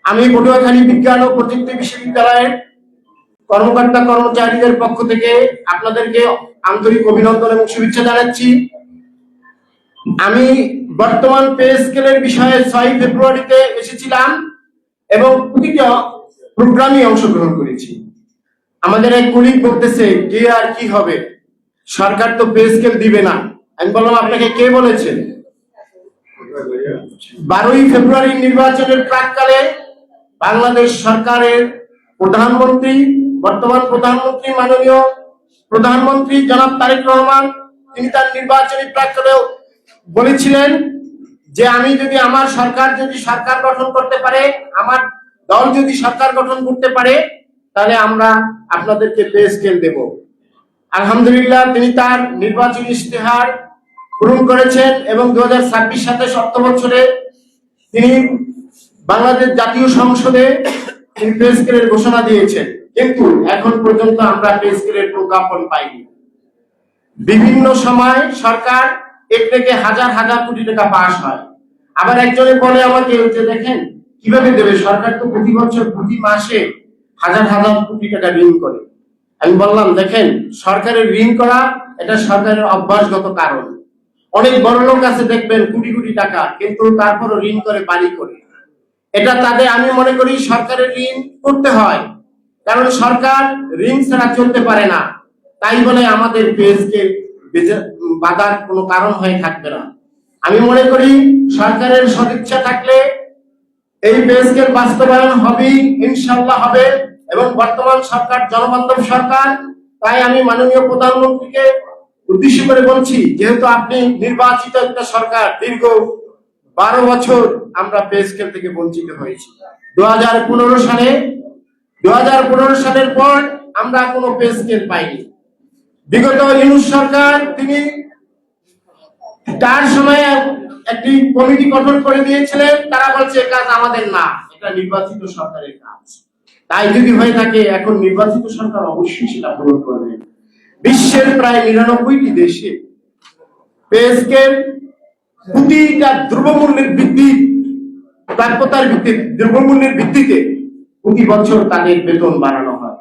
আমি পটুয়াখালী বিজ্ঞান ও প্রযুক্তি বিশ্ববিদ্যালয়ের কর্মকর্তা কর্মচারীদের পক্ষ থেকে আপনাদেরকে আন্তরিক অভিনন্দন এবং শুভেচ্ছা জানাচ্ছি। আমি বর্তমান পে স্কেলের বিষয়ে 6 ফেব্রুয়ারিতে এসেছিলাম এবং প্রতিটা প্রোগ্রামে অংশগ্রহণ করেছি। আমাদের এক কলিগ বলতেছে যে আর কি হবে, সরকার তো পে স্কেল দিবে না। আমি বললাম আপনাকে কে বলেছে? 12ই ফেব্রুয়ারি নির্বাচনের প্রাককালে বাংলাদেশ সরকারের প্রধানমন্ত্রী, বর্তমান প্রধানমন্ত্রী মাননীয় প্রধানমন্ত্রী জনাব তারেক রহমান, তিনি তার নির্বাচনী প্রাককালেও বলেছিলেন যে আমি যদি আমার সরকার যদি সরকার গঠন করতে পারে, আমার দল যদি সরকার গঠন করতে পারে, তাহলে আমরা আপনাদেরকে পে স্কেল দেব। আলহামদুলিল্লাহ তিনি তার নির্বাচনী ইশতেহার পূরণ করেছেন এবং 2026-27 অর্থ বছরে তিনি বাংলাদেশ জাতীয় সংসদে তিনি পে স্কেলের ঘোষণা দিয়েছেন, কিন্তু এখন পর্যন্ত আমরা পে স্কেলের প্রজ্ঞাপন পাইনি। বিভিন্ন সময় সরকার এক থেকে হাজার হাজার কোটি টাকা পাস হয়। আবার একজনে বলে আমাকে যে দেখেন কিভাবে দেবে, সরকার তো প্রতি বছর প্রতি মাসে হাজার হাজার কোটি টাকা ঋণ করে। আমি বললাম দেখেন, সরকারের ঋণ করা এটা সরকারের অভ্যাসগত কারণ। অনেক বড় লোক আছে দেখবেন কোটি কোটি টাকা, কিন্তু তারপরও ঋণ করে, বাড়ি করে। এটা তাদের, আমি মনে করি সরকারের ঋণ করতে হয়, কারণ সরকার ঋণ ছাড়া চলতে পারে না। তাই বলে আমাদের দেশকে বাধার কোনো কারণ হয়ে থাকবে না। আমি মনে করি সরকারের সদিচ্ছা থাকলে এই বেসকের বাস্তবায়ন হবেই, ইনশাআল্লাহ হবে। এবং বর্তমান সরকার জনবান্ধব সরকার, তাই আমি মাননীয় প্রধানমন্ত্রীকে উদ্দেশ্য করে বলছি, যেহেতু আপনি নির্বাচিত একটা সরকার, দীর্ঘ 12 বছর আমরা পে স্কেল থেকে বঞ্চিত হয়েছি। 2015 সালের পর আমরা কোনো পে স্কেল পাইনি। বিগত ইউনূস সরকার তিনি তার সময় একটি কমিটি গঠন করে দিয়েছিলেন, তারা বলছে কাজ আমাদের না, এটা নির্বাচিত সরকারের কাজ। তাই যদি হয়ে থাকে এখন নির্বাচিত সরকার অবশ্যই সেটা পূরণ করবে। বিশ্বের প্রায় 99টি দেশে পে স্কেল প্রতিটা দ্রব্যমূল্যের বৃদ্ধি, প্রাপ্যতার ভিত্তিতে, দ্রব্যমূল্যের ভিত্তিতে প্রতি বছর তাদের বেতন বাড়ানো হয়।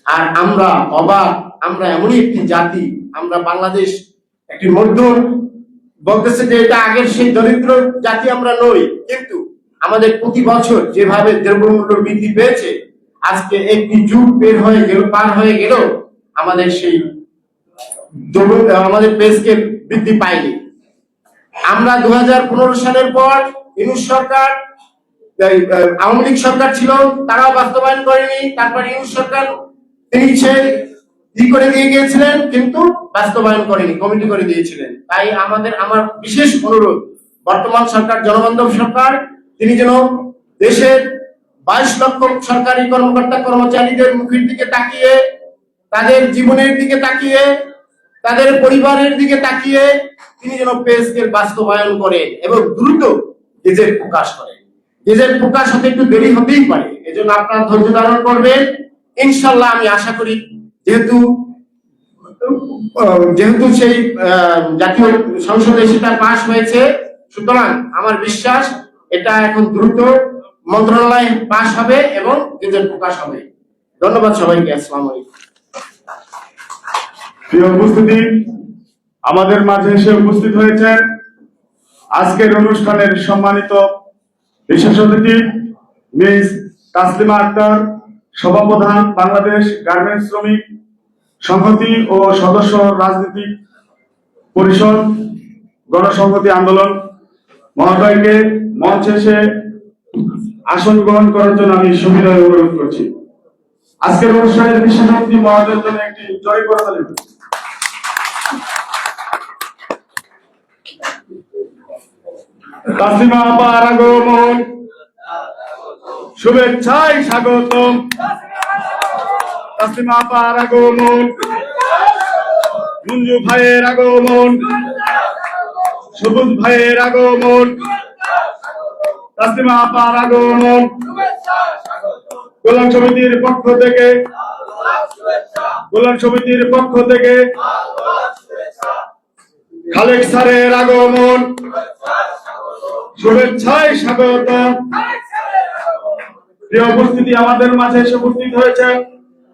আর আমরা অবাক, আমরা এমনই একটি জাতি, আমরা বাংলাদেশ একটি মধ্যম বলতেছে যে এটা আগের সেই দরিদ্র জাতি আমরা নই, কিন্তু আমাদের প্রতি বছর যেভাবে দ্রব্যমূল্য বৃদ্ধি পেয়েছে, আজকে একটি যুগ পার হয়ে গেল আমাদের সেই আমাদের পে স্কেল বৃদ্ধি পায়নি। আমরা 2015 সালের পর ইউনূস সরকার, আওয়ামী লীগ সরকার ছিল, তারাও বাস্তবায়ন করেনি। তারপর ইউনূস সরকার তিনি করে দিয়ে গিয়েছিলেন, কিন্তু বাস্তবায়ন করেনি, কমিটি করে দিয়েছিলেন। তাই আমার বিশেষ অনুরোধ, বর্তমান সরকার জনবান্ধব সরকার, তিনি যেন দেশের 22 লক্ষ সরকারি কর্মকর্তা কর্মচারীদের মুখের দিকে তাকিয়ে, তাদের জীবনের দিকে তাকিয়ে, তাদের পরিবারের দিকে তাকিয়ে তিনি যেন পে স্কেল বাস্তবায়ন করেন এবং দ্রুত গেজেট প্রকাশ করেন। গেজেট প্রকাশ হতে একটু দেরি হতেই পারে, এজন্য আপনারা ধৈর্য ধারণ করবেন। ইনশাআল্লাহ আমি আশা করি, যেহেতু সেই জাতীয় সংসদে সেটা পাস হয়েছে, সুতরাং আমার বিশ্বাস এটা এখন দ্রুত মন্ত্রণালয়ে পাস হবে এবং গেজেট প্রকাশ হবে। ধন্যবাদ সবাইকে। আসসালামু আলাইকুম। প্রিয় উপস্থিতি, আমাদের মাঝে এসে উপস্থিত হয়েছেন আজকের অনুষ্ঠানের সম্মানিত বিশেষ অতিথি মিস তাসলিমা আক্তার, সভাপ্রধান বাংলাদেশ গার্মেন্টস শ্রমিক সংহতি ও সদস্য রাজনৈতিক পরিষদ গণসংহতি আন্দোলন মহোদয়কে মঞ্চে এসে আসন গ্রহণ করার জন্য আমি সুবিনয় অনুরোধ করছি। আজকের অনুষ্ঠানের বিশেষ অতিথি মহোদয়ের জন্য একটি জয় করতালি। তাসলিমা আপার আগমন শুভেচ্ছায় স্বাগতম। তাসলিমা আপার আগমন, মঞ্জু ভাইয়ের আগমন, সবুজ ভাইয়ের আগমন, তাসলিমা আপার আগমন। কল্যাণ সমিতির পক্ষ থেকে খালেক স্যারের আগমন, শুভেচ্ছায় স্বাগত। প্রিয় উপস্থিতি, আমাদের মাঝে এসে উপস্থিত হয়েছে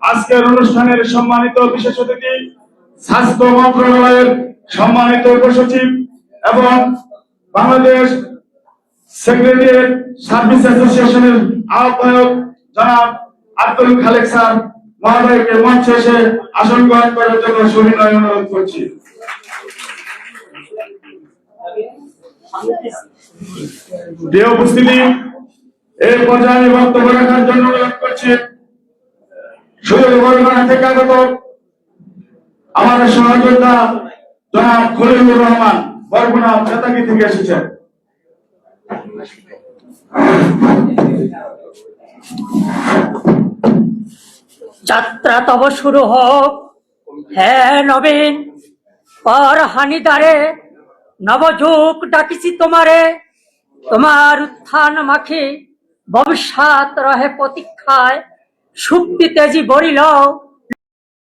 আজকের অনুষ্ঠানের সম্মানিত বিশেষ অতিথি, স্বাস্থ্য মন্ত্রণালয়ের সম্মানিত উপসচিব এবং বাংলাদেশ সেক্রেটারিয়েট সার্ভিস অ্যাসোসিয়েশনের আহ্বায়ক জনাব আব্দুল খালেক স্যার মহোদয়কে মঞ্চে এসে আসন গ্রহণ করার জন্য সবিনয় অনুরোধ করছি। প্রিয় উপস্থিতি, এই পর্যায়ে আমি বক্তব্য রাখার জন্য অনুরোধ করছি সুদূর বরগুনা থেকে আগত আমাদের সহযোদ্ধা জনাব খলিলুর রহমান, বরগুনা বেতাগী থেকে এসেছেন। যাত্রা তব শুরু হোক হে নবীন, পর হানিদারে নবযুগ ডাকিছি তোমারে। তোমার উত্থান মাখি ভবিষ্যৎ রহে প্রতীক্ষায়, সুপ্তি তেজি বরিল